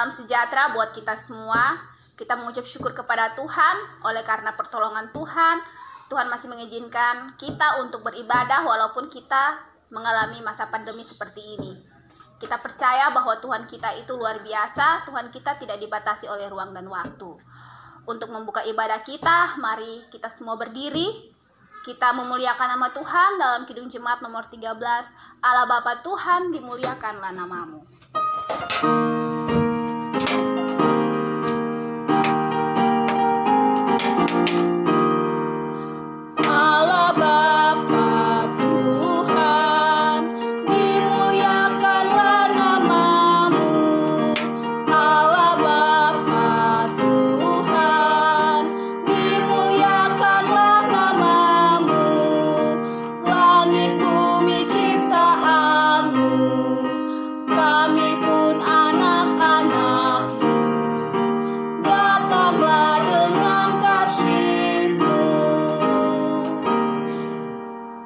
salam sejahtera buat kita semua. Kita mengucap syukur kepada Tuhan oleh karena pertolongan Tuhan. Tuhan masih mengizinkan kita untuk beribadah walaupun kita mengalami masa pandemi seperti ini. Kita percaya bahwa Tuhan kita itu luar biasa. Tuhan kita tidak dibatasi oleh ruang dan waktu. Untuk membuka ibadah kita, mari kita semua berdiri. Kita memuliakan nama Tuhan dalam Kidung Jemaat nomor 13. Allah Bapa Tuhan, dimuliakanlah namamu. Allah Bapa Tuhan, dimuliakanlah namamu. Allah Bapa Tuhan, dimuliakanlah namamu. Langit bumi ciptaanmu, kami pun anak-anakmu. Datanglah dengan kasih-Mu.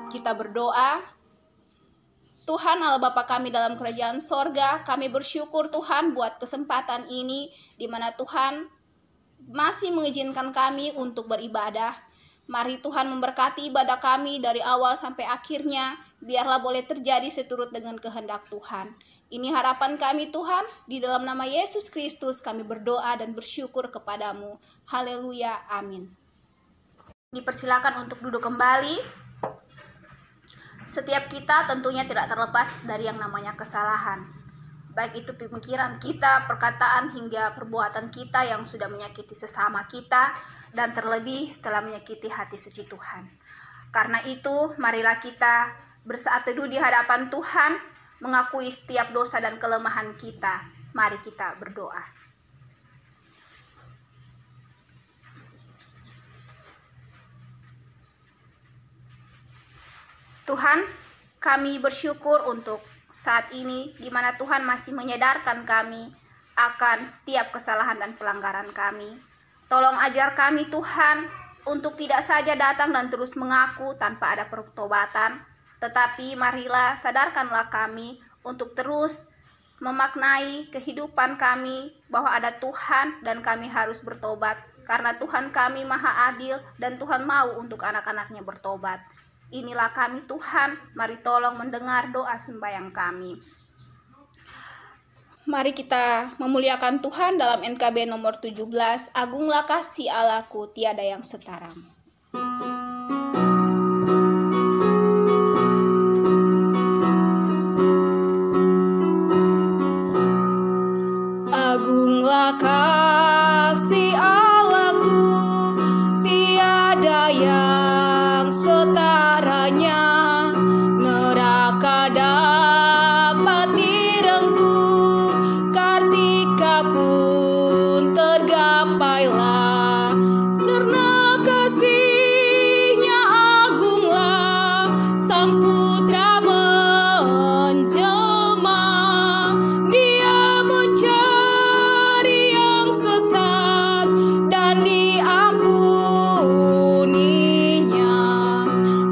Kita berdoa. Tuhan Allah Bapa kami dalam kerajaan sorga, kami bersyukur Tuhan buat kesempatan ini di mana Tuhan masih mengizinkan kami untuk beribadah. Mari Tuhan memberkati ibadah kami dari awal sampai akhirnya, biarlah boleh terjadi seturut dengan kehendak Tuhan. Ini harapan kami Tuhan, di dalam nama Yesus Kristus kami berdoa dan bersyukur kepadamu. Haleluya, amin. Dipersilakan untuk duduk kembali. Setiap kita tentunya tidak terlepas dari yang namanya kesalahan. Baik itu pemikiran kita, perkataan, hingga perbuatan kita yang sudah menyakiti sesama kita dan terlebih telah menyakiti hati suci Tuhan. Karena itu, marilah kita bersaat teduh di hadapan Tuhan, mengakui setiap dosa dan kelemahan kita. Mari kita berdoa. Tuhan, kami bersyukur untuk saat ini di mana Tuhan masih menyadarkan kami akan setiap kesalahan dan pelanggaran kami. Tolong ajar kami Tuhan untuk tidak saja datang dan terus mengaku tanpa ada pertobatan, tetapi marilah sadarkanlah kami untuk terus memaknai kehidupan kami bahwa ada Tuhan dan kami harus bertobat. Karena Tuhan kami maha adil dan Tuhan mau untuk anak-anaknya bertobat. Inilah kami Tuhan, mari tolong mendengar doa sembahyang kami. Mari kita memuliakan Tuhan dalam NKB nomor 17, Agunglah kasih Allahku, tiada yang setaramu. Agunglah kasih Allahku, tiada yang setaranya. Neraka dapat direngku, kartika pun tergapailah. Karena kasih-Nya agunglah, Sang Putra menjelma. Dia mencari yang sesat dan diampuninya.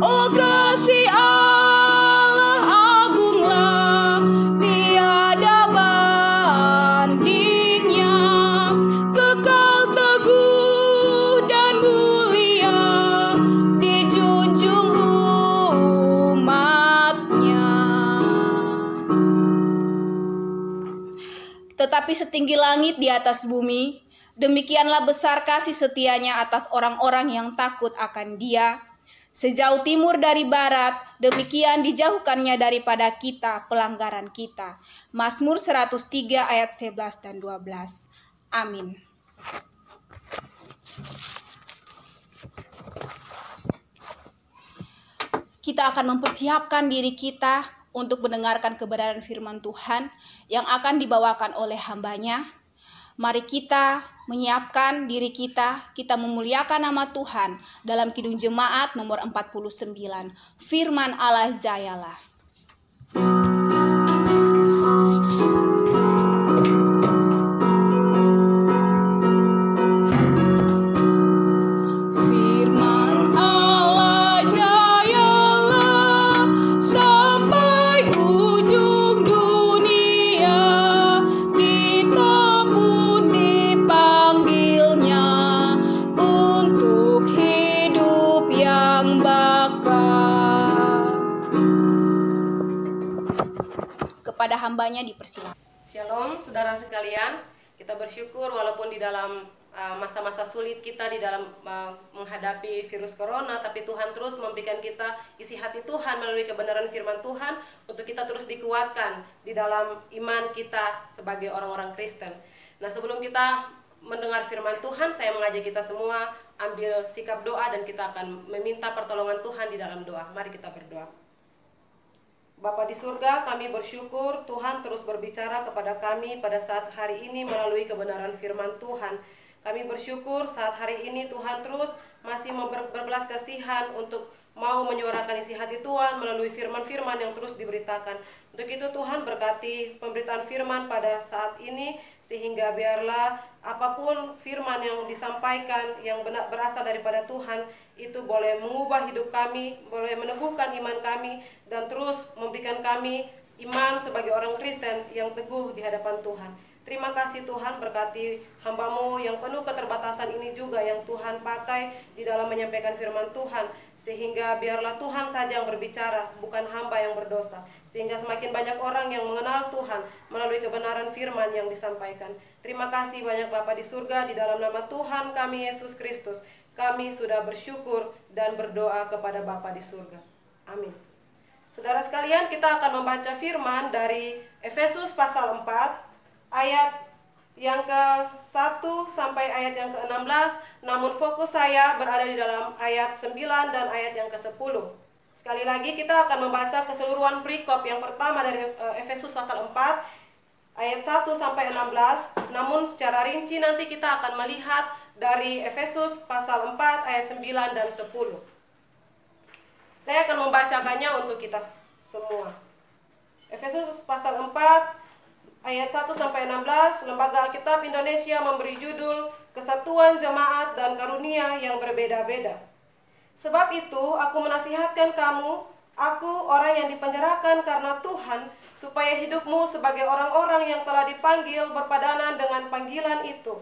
Oh kasih Allah agunglah, tiada bandingnya. Kekal teguh dan mulia, dijunjung umatnya. Tetapi setinggi langit di atas bumi, demikianlah besar kasih setia-Nya atas orang-orang yang takut akan Dia. Sejauh timur dari barat, demikian dijauhkannya daripada kita pelanggaran kita. Mazmur 103 ayat 11 dan 12. Amin. Kita akan mempersiapkan diri kita untuk mendengarkan kebenaran firman Tuhan yang akan dibawakan oleh hamba-Nya. Mari kita menyiapkan diri kita memuliakan nama Tuhan dalam Kidung Jemaat nomor 49. Firman Allah jayalah. Sampai ujung dunia kita hambanya dipersilakan. Shalom saudara sekalian, kita bersyukur walaupun di dalam masa-masa sulit kita di dalam menghadapi virus corona, tapi Tuhan terus memberikan kita isi hati Tuhan melalui kebenaran firman Tuhan untuk kita terus dikuatkan di dalam iman kita sebagai orang-orang Kristen. Nah, sebelum kita mendengar firman Tuhan, saya mengajak kita semua ambil sikap doa dan kita akan meminta pertolongan Tuhan di dalam doa. Mari kita berdoa. Bapa di surga, kami bersyukur Tuhan terus berbicara kepada kami pada saat hari ini melalui kebenaran firman Tuhan. Kami bersyukur saat hari ini Tuhan terus masih berbelas kasihan untuk mau menyuarakan isi hati Tuhan melalui firman-firman yang terus diberitakan. Untuk itu Tuhan berkati pemberitaan firman pada saat ini, sehingga biarlah apapun firman yang disampaikan yang benar berasal daripada Tuhan itu boleh mengubah hidup kami, boleh meneguhkan iman kami, dan terus memberikan kami iman sebagai orang Kristen yang teguh di hadapan Tuhan. Terima kasih Tuhan, berkati hamba-Mu yang penuh keterbatasan ini juga yang Tuhan pakai di dalam menyampaikan firman Tuhan, sehingga biarlah Tuhan saja yang berbicara, bukan hamba yang berdosa, sehingga semakin banyak orang yang mengenal Tuhan melalui kebenaran firman yang disampaikan. Terima kasih banyak Bapa di surga, di dalam nama Tuhan kami Yesus Kristus kami sudah bersyukur dan berdoa kepada Bapa di surga. Amin. Saudara sekalian, kita akan membaca firman dari Efesus pasal 4 ayat yang ke-1 sampai ayat yang ke-16, namun fokus saya berada di dalam ayat 9 dan ayat yang ke-10. Sekali lagi kita akan membaca keseluruhan perikop yang pertama dari Efesus pasal 4 ayat 1 sampai 16, namun secara rinci nanti kita akan melihat dari Efesus pasal 4 ayat 9 dan 10. Saya akan membacakannya untuk kita semua. Efesus pasal 4 ayat 1 sampai 16, Lembaga Alkitab Indonesia memberi judul Kesatuan Jemaat dan Karunia yang Berbeda-beda. Sebab itu aku menasihatkan kamu, aku orang yang dipenjarakan karena Tuhan, supaya hidupmu sebagai orang-orang yang telah dipanggil berpadanan dengan panggilan itu.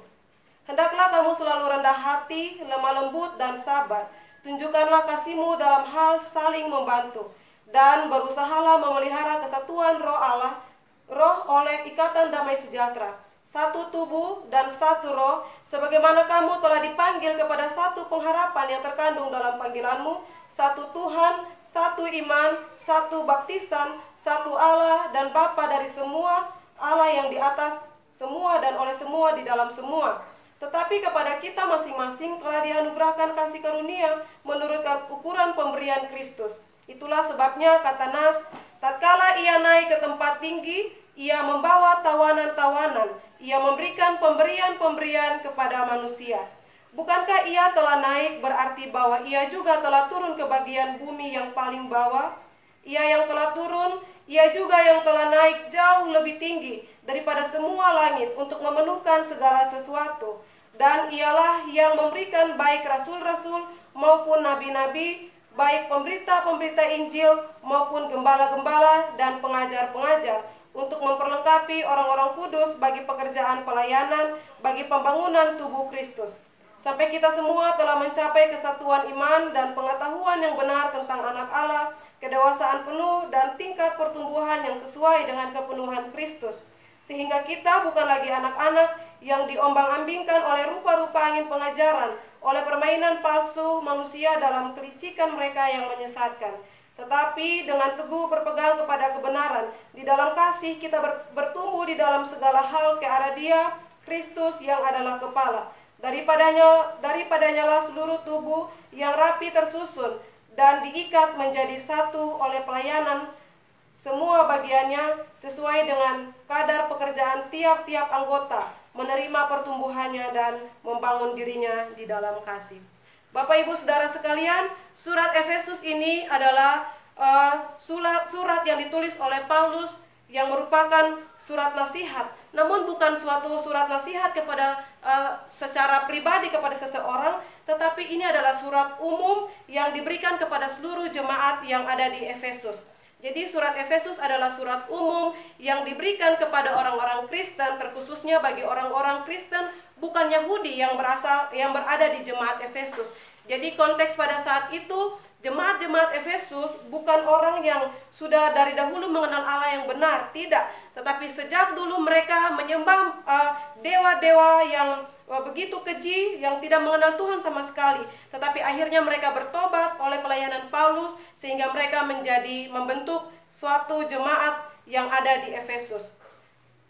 Hendaklah kamu selalu rendah hati, lemah lembut dan sabar. Tunjukkanlah kasihmu dalam hal saling membantu, dan berusahalah memelihara kesatuan roh Allah, roh oleh ikatan damai sejahtera, satu tubuh dan satu roh, sebagaimana kamu telah dipanggil kepada satu pengharapan yang terkandung dalam panggilanmu, satu Tuhan, satu iman, satu baptisan, satu Allah dan Bapa dari semua, Allah yang di atas semua dan oleh semua di dalam semua. Tetapi kepada kita masing-masing telah dianugerahkan kasih karunia menurut ukuran pemberian Kristus. Itulah sebabnya kata Nas, tatkala ia naik ke tempat tinggi, ia membawa tawanan-tawanan, ia memberikan pemberian-pemberian kepada manusia. Bukankah ia telah naik berarti bahwa ia juga telah turun ke bagian bumi yang paling bawah? Ia yang telah turun, ia juga yang telah naik jauh lebih tinggi daripada semua langit untuk memenuhkan segala sesuatu. Dan ialah yang memberikan baik rasul-rasul maupun nabi-nabi, baik pemberita-pemberita Injil maupun gembala-gembala dan pengajar-pengajar, untuk memperlengkapi orang-orang kudus bagi pekerjaan pelayanan, bagi pembangunan tubuh Kristus, sampai kita semua telah mencapai kesatuan iman dan pengetahuan yang benar tentang anak Allah, kedewasaan penuh dan tingkat pertumbuhan yang sesuai dengan kepenuhan Kristus, sehingga kita bukan lagi anak-anak yang diombang-ambingkan oleh rupa-rupa angin pengajaran, oleh permainan palsu manusia dalam kelicikan mereka yang menyesatkan. Tetapi dengan teguh berpegang kepada kebenaran, di dalam kasih kita bertumbuh di dalam segala hal ke arah Dia, Kristus yang adalah kepala. Daripadanya lah seluruh tubuh yang rapi tersusun dan diikat menjadi satu oleh pelayanan semua bagiannya sesuai dengan kadar pekerjaan tiap-tiap anggota, menerima pertumbuhannya dan membangun dirinya di dalam kasih. Bapak Ibu Saudara sekalian, surat Efesus ini adalah surat yang ditulis oleh Paulus yang merupakan surat nasihat. Namun bukan suatu surat nasihat kepada secara pribadi kepada seseorang, tetapi ini adalah surat umum yang diberikan kepada seluruh jemaat yang ada di Efesus. Jadi surat Efesus adalah surat umum yang diberikan kepada orang-orang Kristen, terkhususnya bagi orang-orang Kristen bukan Yahudi yang berada di jemaat Efesus. Jadi konteks pada saat itu, jemaat-jemaat Efesus bukan orang yang sudah dari dahulu mengenal Allah yang benar, tidak. Tetapi sejak dulu mereka menyembah dewa-dewa yang begitu keji, yang tidak mengenal Tuhan sama sekali. Tetapi akhirnya mereka bertobat oleh pelayanan Paulus, sehingga mereka membentuk suatu jemaat yang ada di Efesus.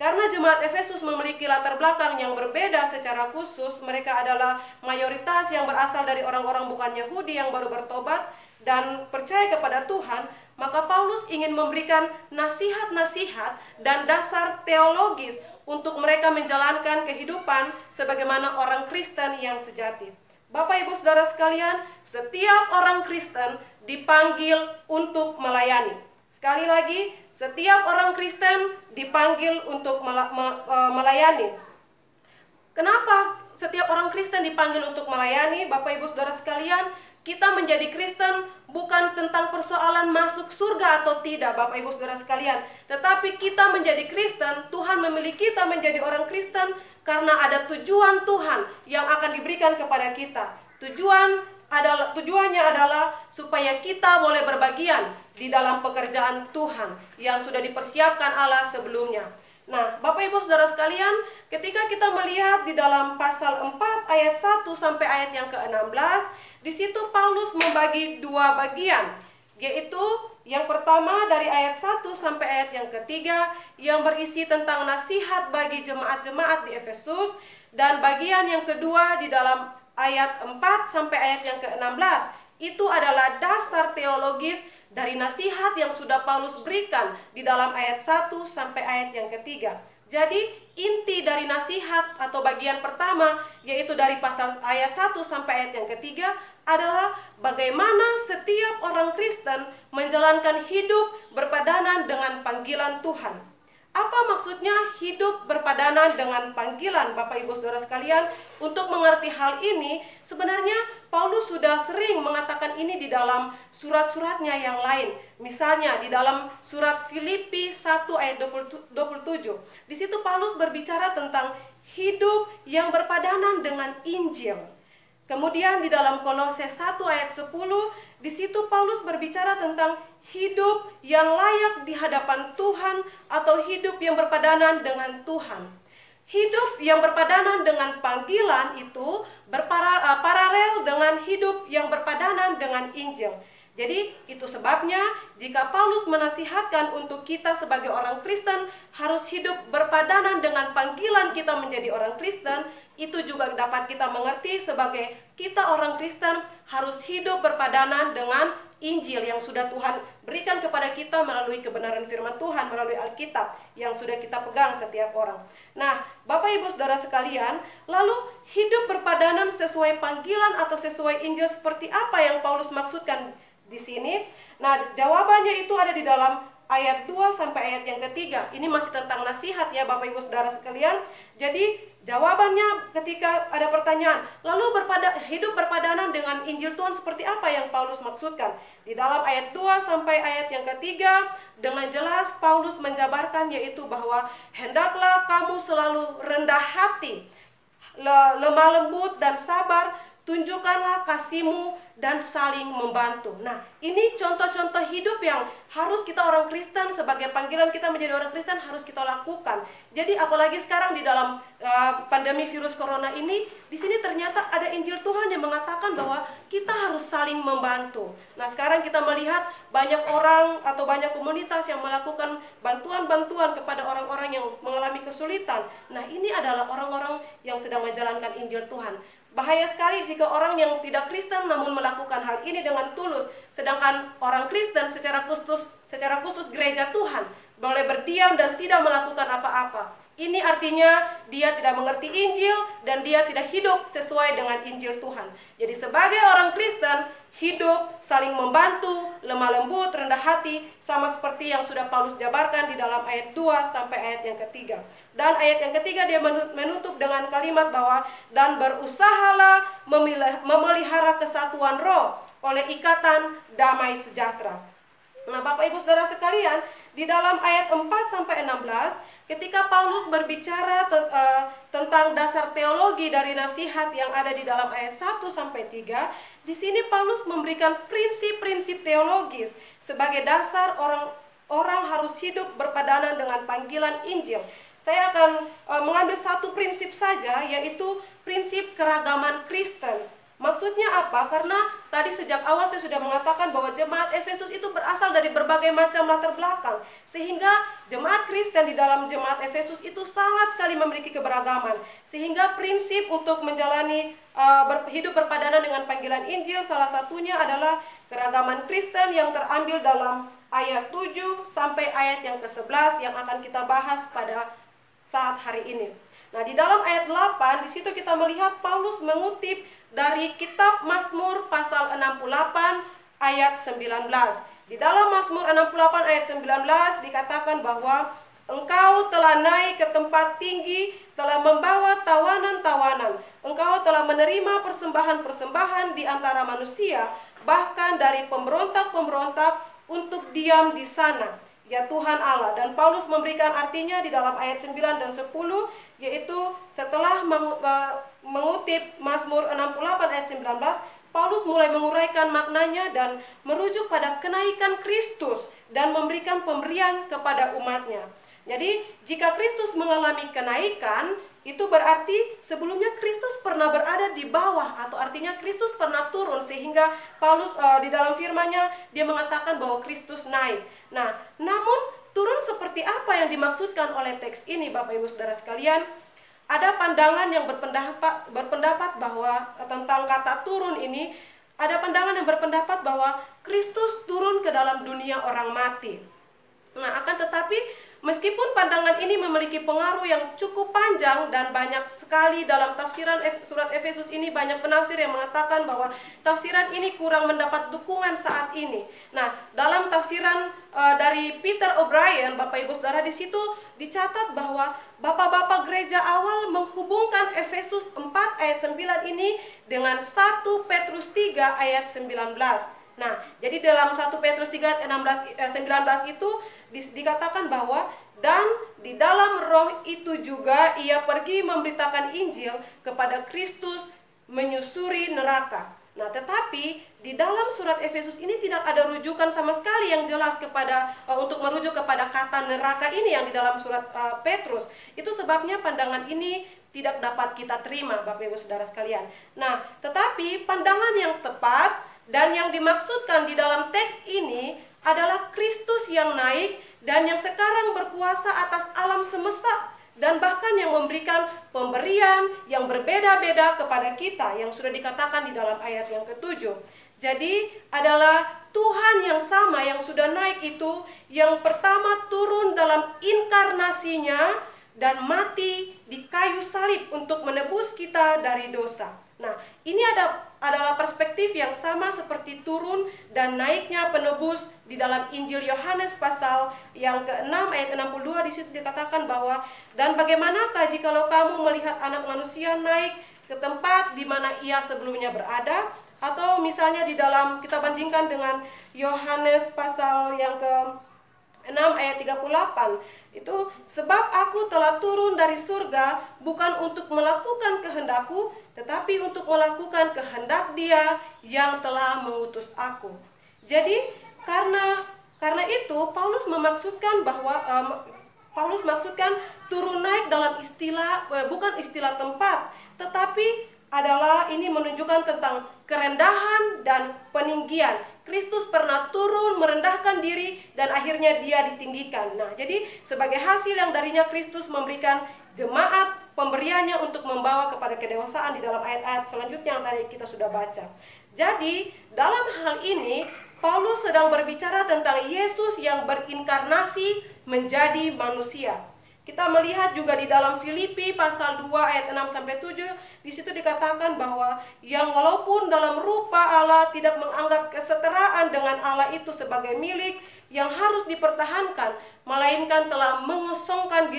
Karena jemaat Efesus memiliki latar belakang yang berbeda secara khusus, mereka adalah mayoritas yang berasal dari orang-orang bukan Yahudi yang baru bertobat dan percaya kepada Tuhan, maka Paulus ingin memberikan nasihat-nasihat dan dasar teologis untuk mereka menjalankan kehidupan sebagaimana orang Kristen yang sejati. Bapak Ibu Saudara sekalian, setiap orang Kristen dipanggil untuk melayani. Sekali lagi, setiap orang Kristen dipanggil untuk melayani. Kenapa setiap orang Kristen dipanggil untuk melayani? Bapak Ibu Saudara sekalian, kita menjadi Kristen bukan tentang persoalan masuk surga atau tidak, Bapak Ibu Saudara sekalian. Tetapi kita menjadi Kristen, Tuhan memilih kita menjadi orang Kristen karena ada tujuan Tuhan yang akan diberikan kepada kita. Tujuannya adalah supaya kita boleh berbagian di dalam pekerjaan Tuhan yang sudah dipersiapkan Allah sebelumnya. Nah, Bapak Ibu Saudara sekalian, ketika kita melihat di dalam pasal 4 ayat 1 sampai ayat yang ke-16, di situ Paulus membagi dua bagian, yaitu yang pertama dari ayat 1 sampai ayat yang ketiga yang berisi tentang nasihat bagi jemaat-jemaat di Efesus, dan bagian yang kedua di dalam ayat 4 sampai ayat yang ke-16 itu adalah dasar teologis dari nasihat yang sudah Paulus berikan di dalam ayat 1 sampai ayat yang ketiga. Jadi inti dari nasihat atau bagian pertama, yaitu dari pasal ayat 1 sampai ayat yang ketiga, adalah bagaimana setiap orang Kristen menjalankan hidup berpadanan dengan panggilan Tuhan. Apa maksudnya hidup berpadanan dengan panggilan, Bapak Ibu Saudara sekalian? Untuk mengerti hal ini, sebenarnya Paulus sudah sering mengatakan ini di dalam surat-suratnya yang lain. Misalnya di dalam surat Filipi 1 ayat 27. Di situ Paulus berbicara tentang hidup yang berpadanan dengan Injil. Kemudian di dalam Kolose 1 ayat 10, di situ Paulus berbicara tentang hidup yang layak di hadapan Tuhan atau hidup yang berpadanan dengan Tuhan. Hidup yang berpadanan dengan panggilan itu paralel dengan hidup yang berpadanan dengan Injil. Jadi itu sebabnya jika Paulus menasihatkan untuk kita sebagai orang Kristen harus hidup berpadanan dengan panggilan kita menjadi orang Kristen, itu juga dapat kita mengerti sebagai kita orang Kristen harus hidup berpadanan dengan Injil yang sudah Tuhan berikan kepada kita melalui kebenaran firman Tuhan, melalui Alkitab yang sudah kita pegang setiap orang. Nah, Bapak Ibu Saudara sekalian, lalu hidup berpadanan sesuai panggilan atau sesuai Injil seperti apa yang Paulus maksudkan di sini? Nah, jawabannya itu ada di dalam ayat 2 sampai ayat yang ketiga. Ini masih tentang nasihat ya Bapak Ibu Saudara sekalian. Jadi jawabannya ketika ada pertanyaan, lalu hidup berpadanan dengan Injil Tuhan seperti apa yang Paulus maksudkan? Di dalam ayat 2 sampai ayat yang ketiga, dengan jelas Paulus menjabarkan yaitu bahwa hendaklah kamu selalu rendah hati, lemah lembut dan sabar, tunjukkanlah kasihmu dan saling membantu. Nah, ini contoh-contoh hidup yang harus kita orang Kristen sebagai panggilan kita menjadi orang Kristen harus kita lakukan. Jadi apalagi sekarang di dalam pandemi virus corona ini, di sini ternyata ada Injil Tuhan yang mengatakan bahwa kita harus saling membantu. Nah, sekarang kita melihat banyak orang atau banyak komunitas yang melakukan bantuan-bantuan kepada orang-orang yang mengalami kesulitan. Nah, ini adalah orang-orang yang sedang menjalankan Injil Tuhan. Bahaya sekali jika orang yang tidak Kristen namun melakukan hal ini dengan tulus, sedangkan orang Kristen secara khusus gereja Tuhan boleh berdiam dan tidak melakukan apa-apa. Ini artinya dia tidak mengerti Injil dan dia tidak hidup sesuai dengan Injil Tuhan. Jadi sebagai orang Kristen, hidup saling membantu, lemah lembut, rendah hati, sama seperti yang sudah Paulus jabarkan di dalam ayat 2 sampai ayat yang ketiga. Dan ayat yang ketiga dia menutup dengan kalimat bahwa dan berusahalah memelihara kesatuan roh oleh ikatan damai sejahtera. Nah, Bapak Ibu Saudara sekalian, di dalam ayat 4 sampai 16 ketika Paulus berbicara tentang dasar teologi dari nasihat yang ada di dalam ayat 1 sampai 3, di sini Paulus memberikan prinsip-prinsip teologis sebagai dasar orang harus hidup berpadanan dengan panggilan Injil. Saya akan mengambil satu prinsip saja, yaitu prinsip keragaman Kristen. Maksudnya apa? Karena tadi sejak awal saya sudah mengatakan bahwa jemaat Efesus itu berasal dari berbagai macam latar belakang. Sehingga jemaat Kristen di dalam jemaat Efesus itu sangat sekali memiliki keberagaman. Sehingga prinsip untuk menjalani hidup berpadanan dengan panggilan Injil salah satunya adalah keragaman Kristen yang terambil dalam ayat 7 sampai ayat yang ke-11 yang akan kita bahas pada saat hari ini. Nah, di dalam ayat 8 di situ kita melihat Paulus mengutip dari kitab Mazmur pasal 68 ayat 19. Di dalam Mazmur 68 ayat 19 dikatakan bahwa Engkau telah naik ke tempat tinggi, telah membawa tawanan-tawanan. Engkau telah menerima persembahan-persembahan di antara manusia, bahkan dari pemberontak-pemberontak untuk diam di sana, ya Tuhan Allah. Dan Paulus memberikan artinya di dalam ayat 9 dan 10, yaitu setelah mengutip Mazmur 68 ayat 19, Paulus mulai menguraikan maknanya dan merujuk pada kenaikan Kristus dan memberikan pemberian kepada umatnya. Jadi jika Kristus mengalami kenaikan, itu berarti sebelumnya Kristus pernah berada di bawah, atau artinya Kristus pernah turun, sehingga Paulus di dalam firman-Nya dia mengatakan bahwa Kristus naik. Nah, namun turun seperti apa yang dimaksudkan oleh teks ini, Bapak Ibu Saudara sekalian? Ada pandangan yang berpendapat bahwa tentang kata turun ini, ada pandangan yang berpendapat bahwa Kristus turun ke dalam dunia orang mati. Nah, akan tetapi meskipun pandangan ini memiliki pengaruh yang cukup panjang dan banyak sekali dalam tafsiran surat Efesus ini, banyak penafsir yang mengatakan bahwa tafsiran ini kurang mendapat dukungan saat ini. Nah, dalam tafsiran dari Peter O'Brien, Bapak Ibu Saudara, di situ dicatat bahwa bapak-bapak gereja awal menghubungkan Efesus 4 ayat 9 ini dengan 1 Petrus 3 ayat 19. Nah, jadi dalam 1 Petrus 3 ayat 19 itu dikatakan bahwa dan di dalam roh itu juga ia pergi memberitakan Injil kepada Kristus menyusuri neraka. Nah, tetapi di dalam surat Efesus ini tidak ada rujukan sama sekali yang jelas kepada untuk merujuk kepada kata neraka ini yang di dalam surat Petrus. Itu sebabnya pandangan ini tidak dapat kita terima, Bapak Ibu Saudara sekalian. Nah, tetapi pandangan yang tepat dan yang dimaksudkan di dalam teks ini adalah Kristus yang naik dan yang sekarang berkuasa atas alam semesta, dan bahkan yang memberikan pemberian yang berbeda-beda kepada kita, yang sudah dikatakan di dalam ayat yang ke-7. Jadi adalah Tuhan yang sama yang sudah naik itu, yang pertama turun dalam inkarnasinya dan mati di kayu salib untuk menebus kita dari dosa. Nah, ini adalah perspektif yang sama seperti turun dan naiknya penebus di dalam Injil Yohanes pasal yang ke-6 ayat 62. Di situ dikatakan bahwa, dan bagaimanakah jikalau kamu melihat anak manusia naik ke tempat di mana ia sebelumnya berada? Atau misalnya di dalam, kita bandingkan dengan Yohanes pasal yang ke-6 ayat 38. Itu sebab aku telah turun dari surga bukan untuk melakukan kehendakku, tetapi untuk melakukan kehendak Dia yang telah mengutus aku. Jadi karena itu Paulus memaksudkan bahwa Paulus maksudkan turun naik dalam istilah bukan istilah tempat, tetapi adalah ini menunjukkan tentang kerendahan dan peninggian. Kristus pernah turun merendahkan diri dan akhirnya Dia ditinggikan. Nah, jadi sebagai hasil yang darinya Kristus memberikan jemaat pemberiannya untuk membawa kepada kedewasaan di dalam ayat-ayat selanjutnya yang tadi kita sudah baca. Jadi, dalam hal ini Paulus sedang berbicara tentang Yesus yang berinkarnasi menjadi manusia. Kita melihat juga di dalam Filipi pasal 2 ayat 6 sampai 7, di situ dikatakan bahwa yang walaupun dalam rupa Allah tidak menganggap kesetaraan dengan Allah itu sebagai milik yang harus dipertahankan, melainkan telah mengosongkan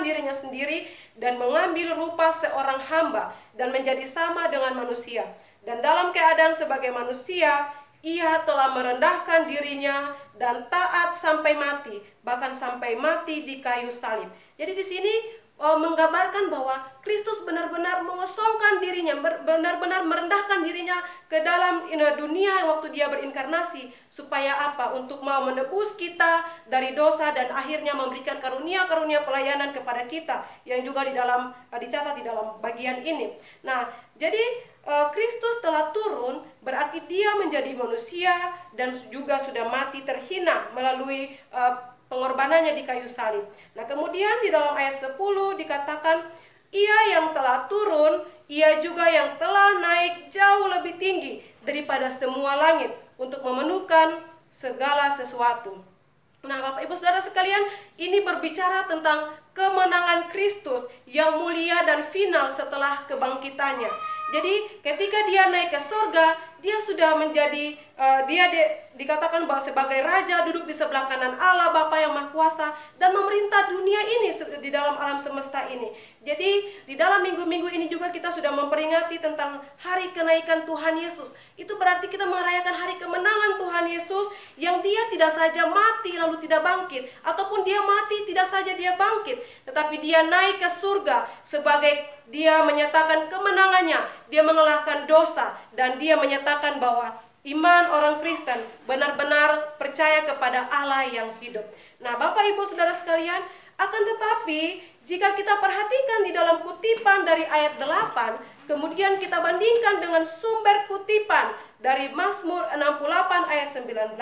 dirinya sendiri dan mengambil rupa seorang hamba dan menjadi sama dengan manusia. Dan dalam keadaan sebagai manusia, ia telah merendahkan dirinya dan taat sampai mati, bahkan sampai mati di kayu salib. Jadi di sini menggambarkan bahwa Kristus benar-benar mengosongkan dirinya, benar-benar merendahkan dirinya ke dalam dunia waktu dia berinkarnasi. Supaya apa? Untuk mau menebus kita dari dosa dan akhirnya memberikan karunia-karunia pelayanan kepada kita, yang juga dicatat di dalam bagian ini. Nah, jadi Kristus telah turun, berarti dia menjadi manusia dan juga sudah mati terhina melalui pengorbanannya di kayu salib. Nah, kemudian di dalam ayat 10 dikatakan, ia yang telah turun, ia juga yang telah naik jauh lebih tinggi daripada semua langit untuk memenuhkan segala sesuatu. Nah, Bapak Ibu Saudara sekalian, ini berbicara tentang kemenangan Kristus yang mulia dan final setelah kebangkitannya. Jadi ketika dia naik ke surga, dia sudah menjadi dikatakan bahwa sebagai raja duduk di sebelah kanan Allah Bapa yang Maha Kuasa dan memerintah dunia ini di dalam alam semesta ini. Jadi di dalam minggu-minggu ini juga kita sudah memperingati tentang hari kenaikan Tuhan Yesus. Itu berarti kita merayakan hari kemenangan Tuhan Yesus yang dia tidak saja mati lalu tidak bangkit, ataupun dia mati tidak saja dia bangkit, tetapi dia naik ke surga sebagai dia menyatakan kemenangannya, dia mengalahkan dosa, dan dia menyatakan bahwa iman orang Kristen benar-benar percaya kepada Allah yang hidup. Nah, Bapak Ibu Saudara sekalian, akan tetapi jika kita perhatikan di dalam kutipan dari ayat 8, kemudian kita bandingkan dengan sumber kutipan dari Mazmur 68 ayat 19,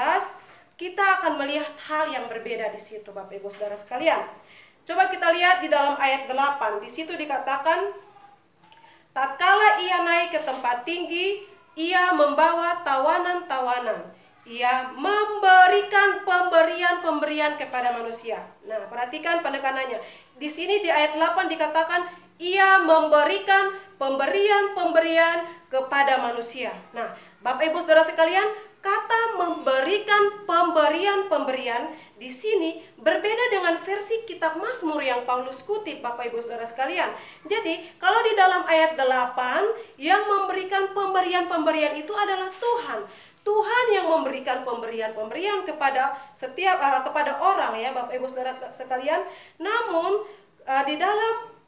kita akan melihat hal yang berbeda di situ, Bapak Ibu Saudara sekalian. Coba kita lihat di dalam ayat 8, di situ dikatakan, tatkala ia naik ke tempat tinggi, ia membawa tawanan-tawanan. Ia memberikan pemberian-pemberian kepada manusia. Nah, perhatikan penekanannya. Di sini di ayat 8 dikatakan, ia memberikan pemberian-pemberian kepada manusia. Nah, Bapak Ibu Saudara sekalian, kata memberikan pemberian-pemberian di sini berbeda dengan versi kitab Mazmur yang Paulus kutip, Bapak Ibu Saudara sekalian. Jadi, kalau di dalam ayat 8 yang memberikan pemberian-pemberian itu adalah Tuhan. Tuhan yang memberikan pemberian-pemberian kepada kepada orang, ya Bapak Ibu Saudara sekalian. Namun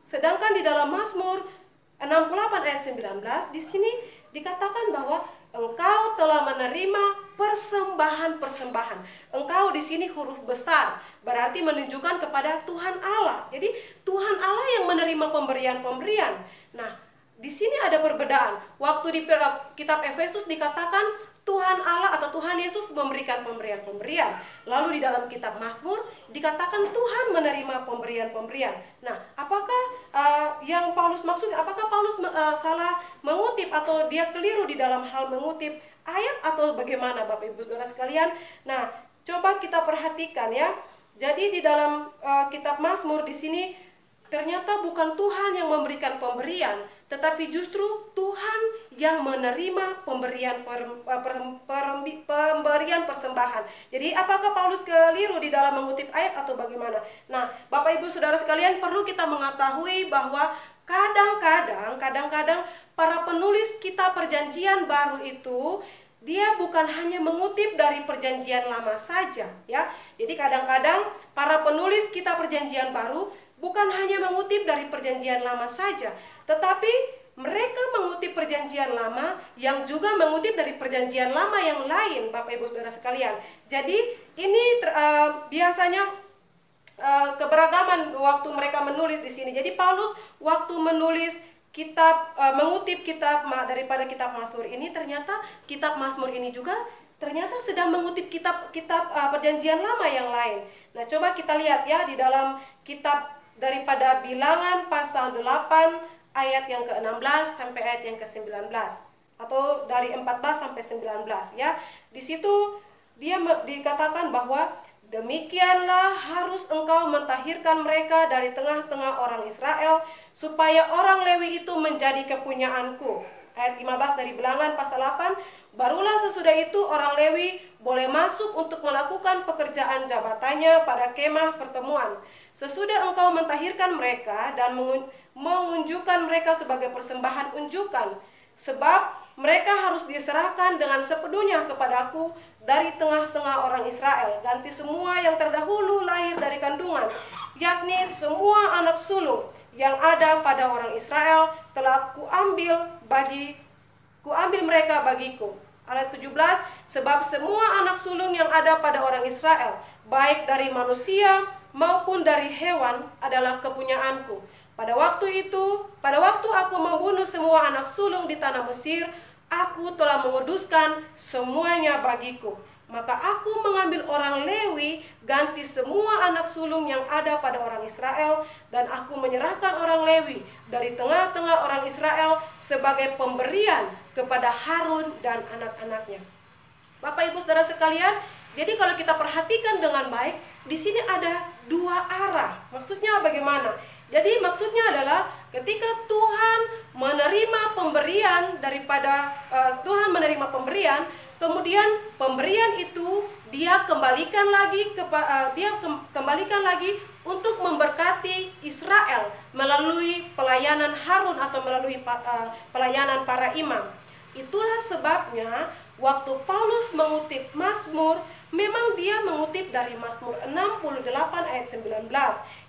sedangkan di dalam Mazmur 68 ayat 19 di sini dikatakan bahwa engkau telah menerima persembahan-persembahan. Engkau di sini huruf besar, berarti menunjukkan kepada Tuhan Allah. Jadi Tuhan Allah yang menerima pemberian-pemberian. Nah, di sini ada perbedaan. Waktu di kitab Efesus dikatakan Tuhan Allah atau Tuhan Yesus memberikan pemberian-pemberian. Lalu di dalam kitab Mazmur dikatakan Tuhan menerima pemberian-pemberian. Nah, apakah yang Paulus maksud? Apakah Paulus salah mengutip atau dia keliru di dalam hal mengutip ayat atau bagaimana, Bapak Ibu Saudara sekalian? Nah, coba kita perhatikan ya. Jadi di dalam kitab Mazmur di sini ternyata bukan Tuhan yang memberikan pemberian, tetapi justru Tuhan yang menerima pemberian persembahan. Jadi apakah Paulus keliru di dalam mengutip ayat atau bagaimana? Nah, Bapak Ibu Saudara sekalian, perlu kita mengetahui bahwa kadang-kadang para penulis kitab Perjanjian Baru itu dia bukan hanya mengutip dari Perjanjian Lama saja, ya. Jadi kadang-kadang para penulis kitab Perjanjian Baru bukan hanya mengutip dari Perjanjian Lama saja, tetapi mereka mengutip Perjanjian Lama yang juga mengutip dari Perjanjian Lama yang lain, Bapak Ibu Saudara sekalian. Jadi ini biasanya keberagaman waktu mereka menulis di sini. Jadi Paulus waktu menulis mengutip kitab daripada kitab Mazmur ini, ternyata kitab Mazmur ini juga ternyata sedang mengutip kitab Perjanjian Lama yang lain. Nah, coba kita lihat ya di dalam kitab daripada Bilangan pasal 8 ayat yang ke-16 sampai ayat yang ke-19, atau dari 14 sampai 19 ya. Di situ dia dikatakan bahwa demikianlah harus engkau mentahirkan mereka dari tengah-tengah orang Israel, supaya orang Lewi itu menjadi kepunyaanku. Ayat 15 dari Bilangan pasal 8, barulah sesudah itu orang Lewi boleh masuk untuk melakukan pekerjaan jabatannya pada kemah pertemuan. Sesudah engkau mentahirkan mereka dan mengunjukkan mereka sebagai persembahan unjukan, sebab mereka harus diserahkan dengan sepenuhnya kepadaku dari tengah-tengah orang Israel. Ganti semua yang terdahulu lahir dari kandungan, yakni semua anak sulung yang ada pada orang Israel telah kuambil mereka bagiku. Ayat 17, sebab semua anak sulung yang ada pada orang Israel, baik dari manusia maupun dari hewan, adalah kepunyaanku. Pada waktu aku membunuh semua anak sulung di tanah Mesir, aku telah menguduskan semuanya bagiku. Maka aku mengambil orang Lewi, ganti semua anak sulung yang ada pada orang Israel, dan aku menyerahkan orang Lewi dari tengah-tengah orang Israel sebagai pemberian kepada Harun dan anak-anaknya. Bapak Ibu Saudara sekalian, jadi kalau kita perhatikan dengan baik, di sini ada dua arah. Maksudnya bagaimana? Jadi maksudnya adalah ketika Tuhan menerima pemberian kemudian pemberian itu dia kembalikan lagi untuk memberkati Israel melalui pelayanan Harun atau melalui pelayanan para imam. Itulah sebabnya waktu Paulus mengutip Mazmur, memang dia mengutip dari Mazmur 68 ayat 19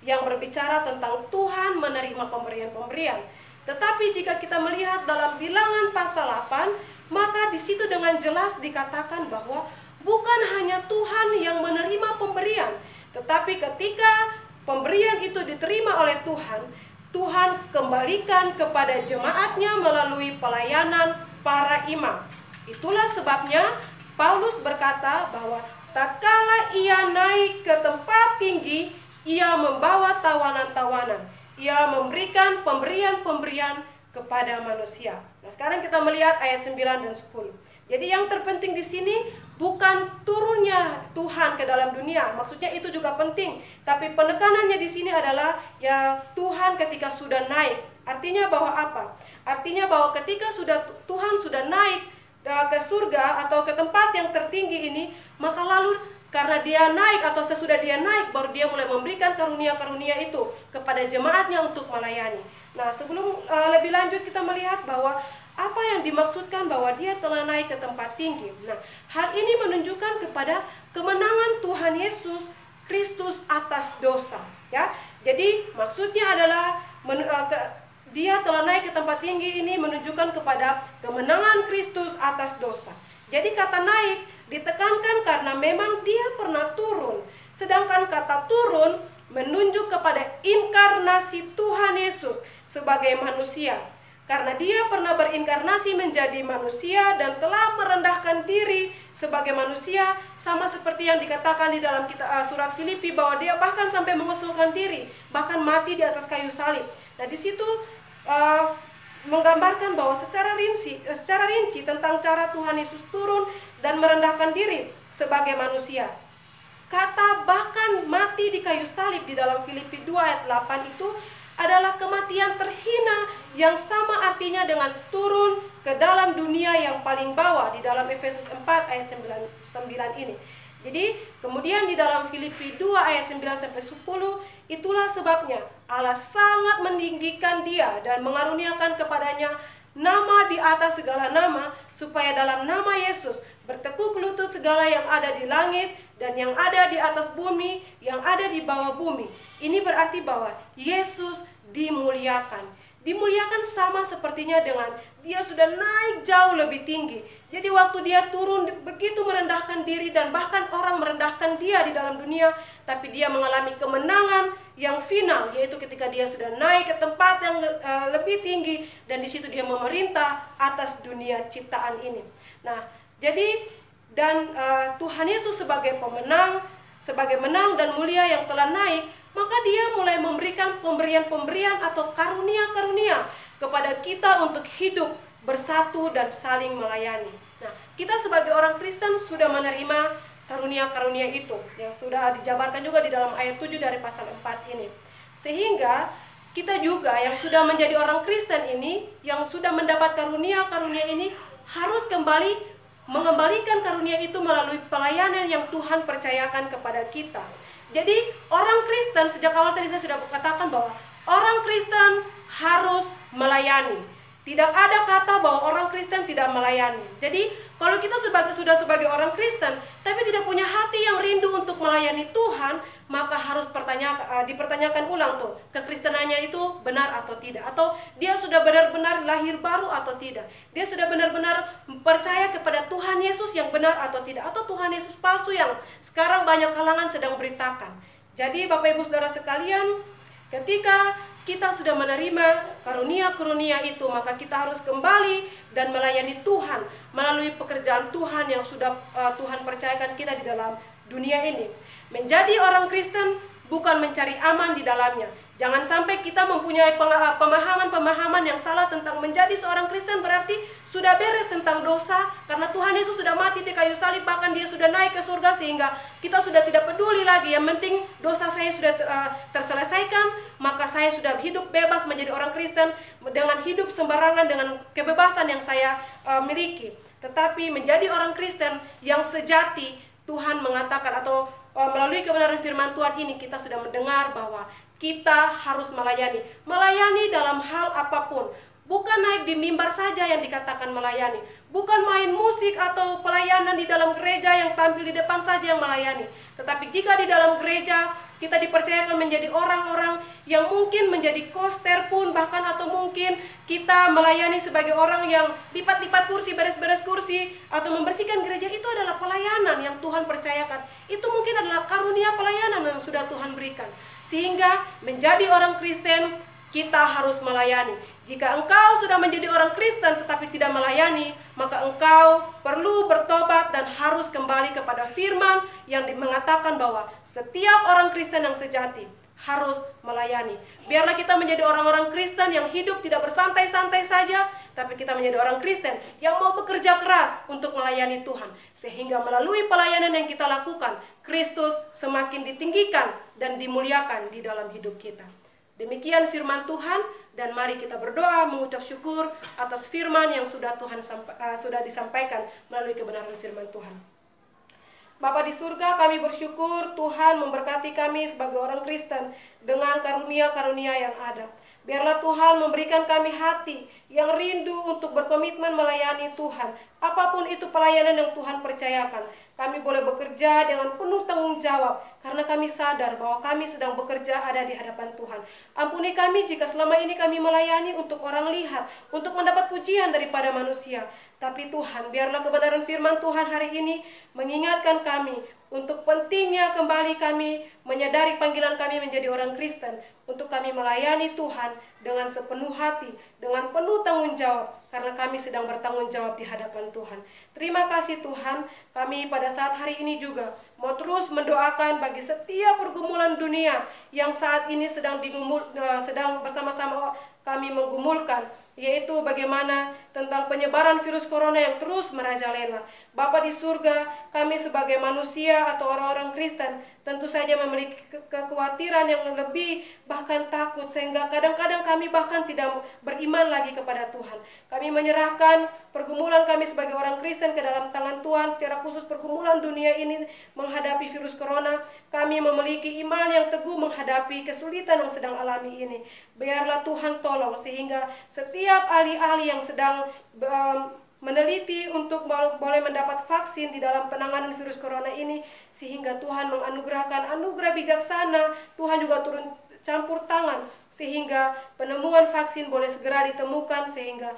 yang berbicara tentang Tuhan menerima pemberian-pemberian. Tetapi jika kita melihat dalam Bilangan pasal 8, maka di situ dengan jelas dikatakan bahwa bukan hanya Tuhan yang menerima pemberian, tetapi ketika pemberian itu diterima oleh Tuhan, Tuhan kembalikan kepada jemaatnya melalui pelayanan para imam. Itulah sebabnya Paulus berkata bahwa tatkala ia naik ke tempat tinggi, ia membawa tawanan-tawanan. Ia memberikan pemberian-pemberian kepada manusia. Nah, sekarang kita melihat ayat 9 dan 10. Jadi yang terpenting di sini bukan turunnya Tuhan ke dalam dunia. Maksudnya itu juga penting, tapi penekanannya di sini adalah ya Tuhan ketika sudah naik. Artinya bahwa apa? Artinya bahwa ketika Tuhan sudah naik ke surga atau ke tempat yang tertinggi ini, maka lalu karena dia naik atau sesudah dia naik, baru dia mulai memberikan karunia-karunia itu kepada jemaatnya untuk melayani. Nah, sebelum lebih lanjut kita melihat bahwa apa yang dimaksudkan bahwa dia telah naik ke tempat tinggi. Nah, hal ini menunjukkan kepada kemenangan Tuhan Yesus Kristus atas dosa, ya. Jadi maksudnya adalah dia telah naik ke tempat tinggi ini menunjukkan kepada kemenangan Kristus atas dosa. Jadi kata naik ditekankan karena memang dia pernah turun. Sedangkan kata turun menunjuk kepada inkarnasi Tuhan Yesus sebagai manusia. Karena dia pernah berinkarnasi menjadi manusia dan telah merendahkan diri sebagai manusia, sama seperti yang dikatakan di dalam surat Filipi bahwa dia bahkan sampai mengosongkan diri, bahkan mati di atas kayu salib. Nah, di situ menggambarkan bahwa secara rinci tentang cara Tuhan Yesus turun dan merendahkan diri sebagai manusia. Kata bahkan mati di kayu salib di dalam Filipi 2 ayat 8 itu adalah kematian terhina yang sama artinya dengan turun ke dalam dunia yang paling bawah di dalam Efesus 4 ayat 9 ini. Jadi kemudian di dalam Filipi 2 ayat 9 sampai 10, itulah sebabnya Allah sangat meninggikan dia dan mengaruniakan kepadanya nama di atas segala nama, supaya dalam nama Yesus bertekuk lutut segala yang ada di langit dan yang ada di atas bumi, yang ada di bawah bumi. Ini berarti bahwa Yesus dimuliakan. Dimuliakan sama sepertinya dengan dia sudah naik jauh lebih tinggi. Jadi waktu dia turun begitu merendahkan diri dan bahkan orang merendahkan dia di dalam dunia, tapi dia mengalami kemenangan yang final, yaitu ketika dia sudah naik ke tempat yang lebih tinggi dan di situ dia memerintah atas dunia ciptaan ini. Nah, jadi Tuhan Yesus sebagai pemenang, sebagai menang dan mulia yang telah naik, maka dia mulai memberikan pemberian-pemberian atau karunia-karunia kepada kita untuk hidup bersatu dan saling melayani. Nah, kita sebagai orang Kristen sudah menerima karunia-karunia itu yang sudah dijabarkan juga di dalam ayat 7 dari pasal 4 ini. Sehingga kita juga yang sudah menjadi orang Kristen ini, yang sudah mendapat karunia-karunia ini, harus mengembalikan karunia itu melalui pelayanan yang Tuhan percayakan kepada kita. Jadi orang Kristen, sejak awal tadi saya sudah katakan bahwa orang Kristen harus melayani. Tidak ada kata bahwa orang Kristen tidak melayani. Jadi kalau kita sudah sebagai orang Kristen tapi tidak punya hati yang rindu untuk melayani Tuhan, maka harus dipertanyakan ulang tuh, kekristenannya itu benar atau tidak, atau dia sudah benar-benar lahir baru atau tidak, dia sudah benar-benar percaya kepada Tuhan Yesus yang benar atau tidak, atau Tuhan Yesus palsu yang sekarang banyak kalangan sedang beritakan. Jadi Bapak Ibu Saudara sekalian, ketika kita sudah menerima karunia-karunia itu, maka kita harus kembali dan melayani Tuhan melalui pekerjaan Tuhan yang sudah Tuhan percayakan kita di dalam dunia ini. Menjadi orang Kristen bukan mencari aman di dalamnya. Jangan sampai kita mempunyai pemahaman-pemahaman yang salah tentang menjadi seorang Kristen berarti sudah beres tentang dosa, karena Tuhan Yesus sudah mati di kayu salib, bahkan dia sudah naik ke surga, sehingga kita sudah tidak peduli lagi. Yang penting dosa saya sudah terselesaikan, maka saya sudah hidup bebas menjadi orang Kristen dengan hidup sembarangan dengan kebebasan yang saya miliki. Tetapi menjadi orang Kristen yang sejati, Tuhan mengatakan, atau melalui kebenaran firman Tuhan ini kita sudah mendengar bahwa kita harus melayani dalam hal apapun. Bukan naik di mimbar saja yang dikatakan melayani, bukan main musik atau pelayanan di dalam gereja yang tampil di depan saja yang melayani. Tetapi jika di dalam gereja kita dipercayakan menjadi orang-orang yang mungkin menjadi koster pun, bahkan atau mungkin kita melayani sebagai orang yang lipat-lipat kursi, beres-beres kursi, atau membersihkan gereja, itu adalah pelayanan yang Tuhan percayakan. Itu mungkin adalah karunia pelayanan yang sudah Tuhan berikan. Sehingga menjadi orang Kristen, kita harus melayani. Jika engkau sudah menjadi orang Kristen tetapi tidak melayani, maka engkau perlu bertobat dan harus kembali kepada firman yang mengatakan bahwa setiap orang Kristen yang sejati harus melayani. Biarlah kita menjadi orang-orang Kristen yang hidup tidak bersantai-santai saja, tapi kita menjadi orang Kristen yang mau bekerja keras untuk melayani Tuhan. Sehingga melalui pelayanan yang kita lakukan, Kristus semakin ditinggikan dan dimuliakan di dalam hidup kita. Demikian firman Tuhan, dan mari kita berdoa mengucap syukur atas firman yang sudah sudah disampaikan melalui kebenaran firman Tuhan. Bapa di surga, kami bersyukur Tuhan memberkati kami sebagai orang Kristen dengan karunia-karunia yang ada. Biarlah Tuhan memberikan kami hati yang rindu untuk berkomitmen melayani Tuhan. Apapun itu pelayanan yang Tuhan percayakan, kami boleh bekerja dengan penuh tanggung jawab, karena kami sadar bahwa kami sedang bekerja ada di hadapan Tuhan. Ampuni kami jika selama ini kami melayani untuk orang lihat, untuk mendapat pujian daripada manusia. Tapi Tuhan, biarlah kebenaran firman Tuhan hari ini mengingatkan kami untuk pentingnya kembali kami menyadari panggilan kami menjadi orang Kristen, untuk kami melayani Tuhan dengan sepenuh hati, dengan penuh tanggung jawab, karena kami sedang bertanggung jawab di hadapan Tuhan. Terima kasih Tuhan, kami pada saat hari ini juga mau terus mendoakan bagi setiap pergumulan dunia yang saat ini sedang bersama-sama kami menggumulkan, yaitu bagaimana tentang penyebaran virus corona yang terus merajalela. Bapa di surga, kami sebagai manusia atau orang-orang Kristen tentu saja memiliki kekhawatiran yang lebih, bahkan takut, sehingga kadang-kadang kami bahkan tidak beriman lagi kepada Tuhan. Kami menyerahkan pergumulan kami sebagai orang Kristen ke dalam tangan Tuhan, secara khusus pergumulan dunia ini menghadapi virus corona. Kami memiliki iman yang teguh menghadapi kesulitan yang sedang alami ini. Biarlah Tuhan tolong sehingga setiap ahli-ahli yang sedang meneliti untuk boleh mendapat vaksin di dalam penanganan virus corona ini, sehingga Tuhan menganugerahkan anugerah bijaksana. Tuhan juga turun campur tangan sehingga penemuan vaksin boleh segera ditemukan, sehingga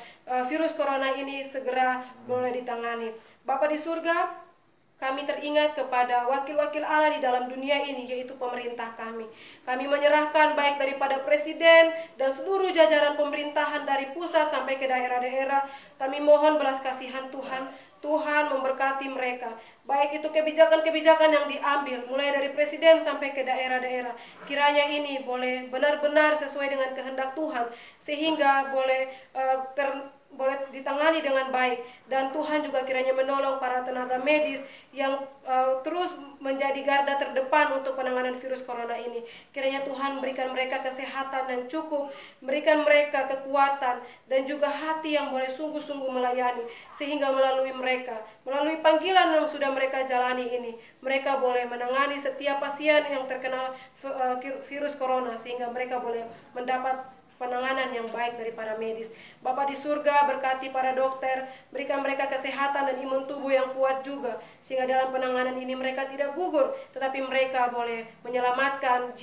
virus corona ini segera boleh ditangani. Bapa di surga, kami teringat kepada wakil-wakil Allah di dalam dunia ini, yaitu pemerintah kami. Kami menyerahkan baik daripada presiden dan seluruh jajaran pemerintahan dari pusat sampai ke daerah-daerah. Kami mohon belas kasihan Tuhan. Tuhan memberkati mereka. Baik itu kebijakan-kebijakan yang diambil, mulai dari presiden sampai ke daerah-daerah. Kiranya ini boleh benar-benar sesuai dengan kehendak Tuhan, sehingga boleh ditangani dengan baik. Dan Tuhan juga kiranya menolong para tenaga medis yang terus menjadi garda terdepan untuk penanganan virus corona ini. Kiranya Tuhan berikan mereka kesehatan yang cukup, berikan mereka kekuatan dan juga hati yang boleh sungguh-sungguh melayani, sehingga melalui panggilan yang sudah mereka jalani ini, mereka boleh menangani setiap pasien yang terkena virus corona, sehingga mereka boleh mendapat penanganan yang baik dari para medis. Bapa di surga, berkati para dokter, berikan mereka kesehatan dan imun tubuh yang kuat juga, sehingga dalam penanganan ini mereka tidak gugur, tetapi mereka boleh menyelamatkan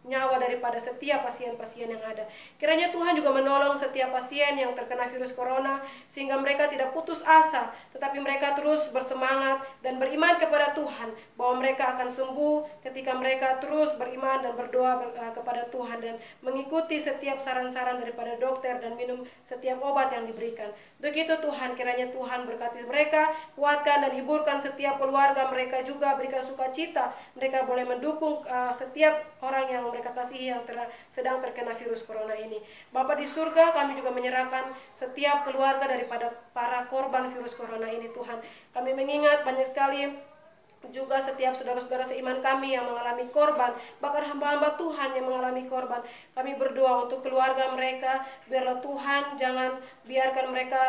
nyawa daripada setiap pasien-pasien yang ada. Kiranya Tuhan juga menolong setiap pasien yang terkena virus corona, sehingga mereka tidak putus asa, tetapi mereka terus bersemangat dan beriman kepada Tuhan, bahwa mereka akan sembuh ketika mereka terus beriman dan berdoa kepada Tuhan, dan mengikuti setiap saran-saran daripada dokter dan minum setiap obat yang diberikan. Untuk itu Tuhan, kiranya Tuhan berkati mereka, kuatkan dan hiburkan setiap keluarga mereka juga, berikan sukacita, mereka boleh mendukung setiap orang yang mereka kasihi yang sedang terkena virus corona ini. Bapa di surga, kami juga menyerahkan setiap keluarga daripada para korban virus corona ini Tuhan. Kami mengingat banyak sekali juga setiap saudara-saudara seiman kami yang mengalami korban, bahkan hamba-hamba Tuhan yang mengalami korban. Kami berdoa untuk keluarga mereka, biarlah Tuhan jangan biarkan mereka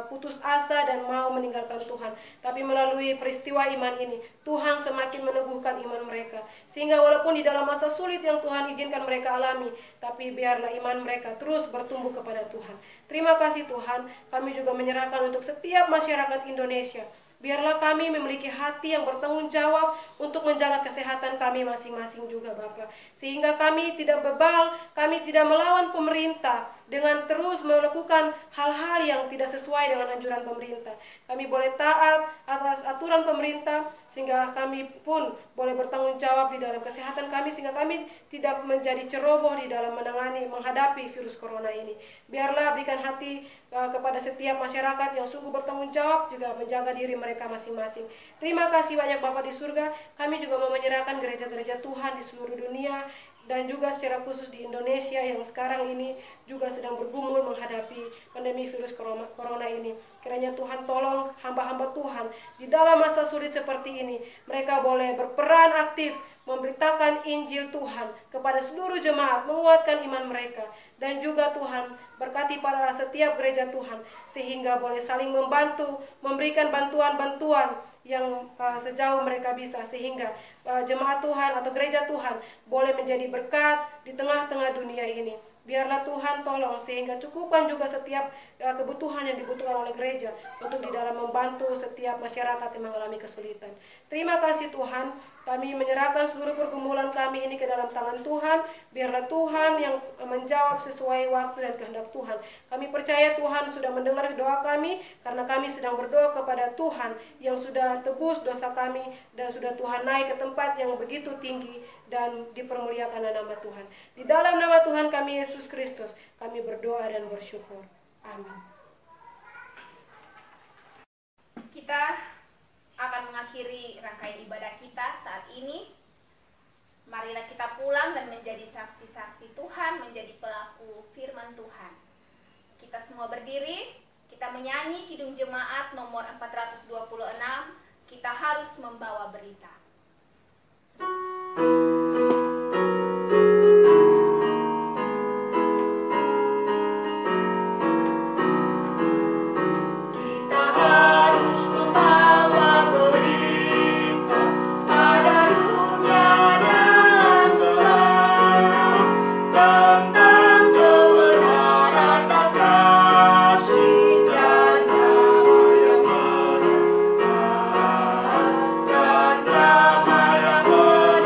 putus asa dan mau meninggalkan Tuhan, tapi melalui peristiwa iman ini Tuhan semakin meneguhkan iman mereka, sehingga walaupun di dalam masa sulit yang Tuhan izinkan mereka alami, tapi biarlah iman mereka terus bertumbuh kepada Tuhan. Terima kasih Tuhan. Kami juga menyerahkan untuk setiap masyarakat Indonesia. Biarlah kami memiliki hati yang bertanggung jawab untuk menjaga kesehatan kami masing-masing juga Bapa. Sehingga kami tidak bebal, kami tidak melawan pemerintah dengan terus melakukan hal-hal yang tidak sesuai dengan anjuran pemerintah. Kami boleh taat atas aturan pemerintah, sehingga kami pun boleh bertanggung jawab di dalam kesehatan kami, sehingga kami tidak menjadi ceroboh di dalam menghadapi virus corona ini. Biarlah berikan hati kepada setiap masyarakat yang sungguh bertanggung jawab juga menjaga diri mereka masing-masing. Terima kasih banyak Bapa di surga. Kami juga mau menyerahkan gereja-gereja Tuhan di seluruh dunia, dan juga secara khusus di Indonesia yang sekarang ini juga sedang bergumul menghadapi pandemi virus corona ini. Kiranya Tuhan tolong hamba-hamba Tuhan di dalam masa sulit seperti ini. Mereka boleh berperan aktif memberitakan Injil Tuhan kepada seluruh jemaat, menguatkan iman mereka. Dan juga Tuhan berkati pada setiap gereja Tuhan, sehingga boleh saling membantu, memberikan bantuan-bantuan yang sejauh mereka bisa, sehingga jemaat Tuhan atau gereja Tuhan boleh menjadi berkat di tengah-tengah dunia ini. Biarlah Tuhan tolong sehingga cukupkan juga setiap kebutuhan yang dibutuhkan oleh gereja untuk di dalam membantu setiap masyarakat yang mengalami kesulitan. Terima kasih Tuhan, kami menyerahkan seluruh pergumulan kami ini ke dalam tangan Tuhan. Biarlah Tuhan yang menjawab sesuai waktu dan kehendak Tuhan. Kami percaya Tuhan sudah mendengar doa kami, karena kami sedang berdoa kepada Tuhan yang sudah tebus dosa kami, dan sudah Tuhan naik ke tempat yang begitu tinggi, dan dipermuliakan nama Tuhan. Di dalam nama Tuhan kami Yesus Kristus, kami berdoa dan bersyukur. Amin. Kita akan mengakhiri rangkaian ibadah kita saat ini. Marilah kita pulang dan menjadi saksi-saksi Tuhan, menjadi pelaku firman Tuhan. Kita semua berdiri, kita menyanyi Kidung Jemaat nomor 426, kita harus membawa berita. Damai yang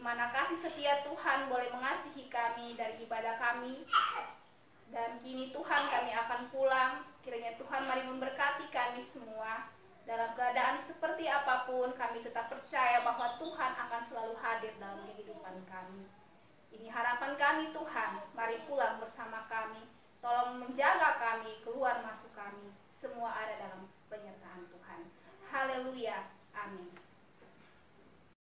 di mana kasih setia Tuhan boleh mengasihi kami dari ibadah kami. Dan kini Tuhan kami akan pulang. Kiranya Tuhan mari memberkati kami semua. Dalam keadaan seperti apapun, kami tetap percaya bahwa Tuhan akan selalu hadir dalam kehidupan kami. Ini harapan kami Tuhan, mari pulang bersama kami. Tolong menjaga kami, keluar masuk kami. Semua ada dalam penyertaan Tuhan. Haleluya. Amin.